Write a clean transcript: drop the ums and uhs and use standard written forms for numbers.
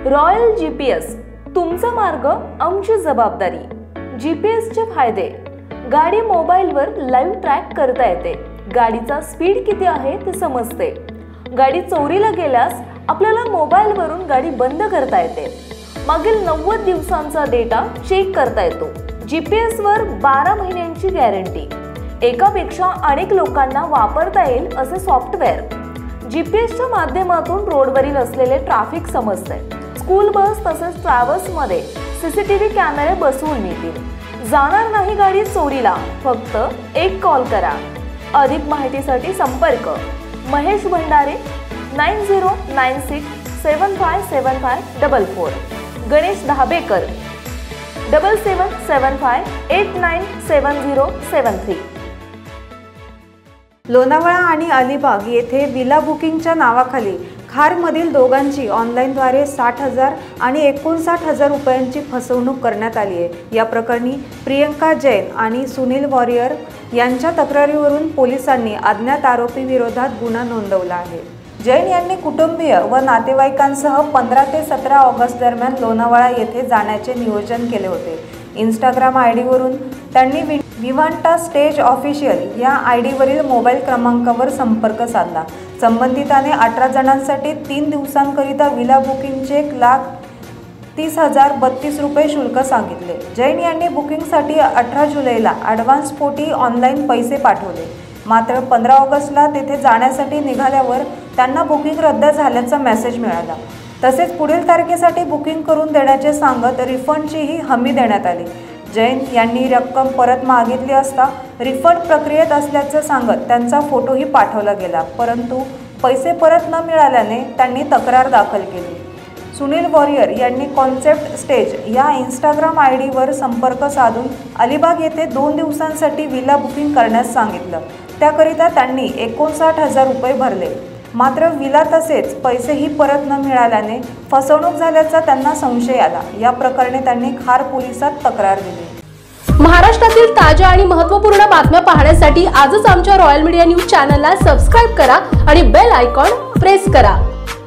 Royal GPS, तुमचा मार्ग आमची जबाबदारी। जीपीएसचे फायदे: गाडी मोबाईलवर लाईव्ह ट्रॅक करता येते, गाडीचा स्पीड किती आहे ते समजते, गाडी चोरीला गेल्यास आपल्याला मोबाईलवरून गाडी बंद करता येते, मागील 90 दिवसांचा डेटा चेक करता येतो, जीपीएस वर 12 महिन्यांची गॅरंटी, एकापेक्षा अनेक लोकांना वापरता येईल असे सॉफ्टवेअर, जीपीएसच्या माध्यमातून रोडवरील असलेले ट्रॅफिक समजते, स्कूल बस तसेच ट्रॅव्हल्स मध्ये सीसीटीव्ही कॅमेरे बसवून मिळतील, जाणार नाही गाडी चोरीला, फक्त एक कॉल करा। अधिक माहितीसाठी संपर्क महेश भंडारे 9096757544, गणेश धाबेकर 7775897073। लोणावळा आणि अलिबाग येथे विला बुकिंगच्या नावाखाली खारमधील दोघांची ऑनलाईनद्वारे 60,000 आणि 59,000 रुपयांची फसवणूक करण्यात आली आहे। या प्रकरणी प्रियंका जैन आणि सुनील वॉरियर यांच्या तक्रारीवरून पोलिसांनी अज्ञात आरोपी विरोधात गुन्हा नोंदवला आहे। जैन यांनी कुटुंबीय व नातेवाईकांसह 15 ते 17 ऑगस्ट दरम्यान लोणावळा येथे जाण्याचे नियोजन केले होते। इंस्टाग्राम आयडीवरून त्यांनी विवांटा स्टेज ऑफिशियल या आयडीवरील मोबाईल क्रमांकावर संपर्क साधला। संबंधिताने 18 जणांसाठी 3 दिवसांकरिता विला बुकिंगचे 1,30,032 रुपये शुल्क सांगितले। जैन यांनी बुकिंगसाठी 18 जुलैला ॲडव्हान्स पोटी ऑनलाईन पैसे पाठवले, मात्र 15 ऑगस्टला तेथे जाण्यासाठी निघाल्यावर त्यांना बुकिंग रद्द झाल्याचा मेसेज मिळाला। तसेच पुढील तारखेसाठी बुकिंग करून देण्याचे सांगत रिफंडचीही हमी देण्यात आली। जैन यांनी रक्कम परत मागितली असता रिफंड प्रक्रियेत असल्याचं सांगत त्यांचा फोटोही पाठवला गेला, परंतु पैसे परत न मिळाल्याने त्यांनी तक्रार दाखल केली। सुनील वॉरियर यांनी कॉन्सेप्ट स्टेज या इंस्टाग्राम आयडीवर संपर्क साधून अलिबाग येथे 2 दिवसांसाठी विला बुकिंग करण्यास सांगितलं। त्याकरिता त्यांनी 59,000 रुपये भरले, मात्र विला तसेच पैसेही परत न मिळाल्याने फसवणूक झाल्याचा त्यांना संशय आला। या प्रकरणी त्यांनी खार पोलिसात तक्रार दिली। महाराष्ट्रातील ताज्या आणि महत्त्वपूर्ण बातम्या पाहण्यासाठी आजच आमच्या रॉयल मीडिया न्यूज चॅनलला सबस्क्राइब करा आणि बेल आयकॉन प्रेस करा।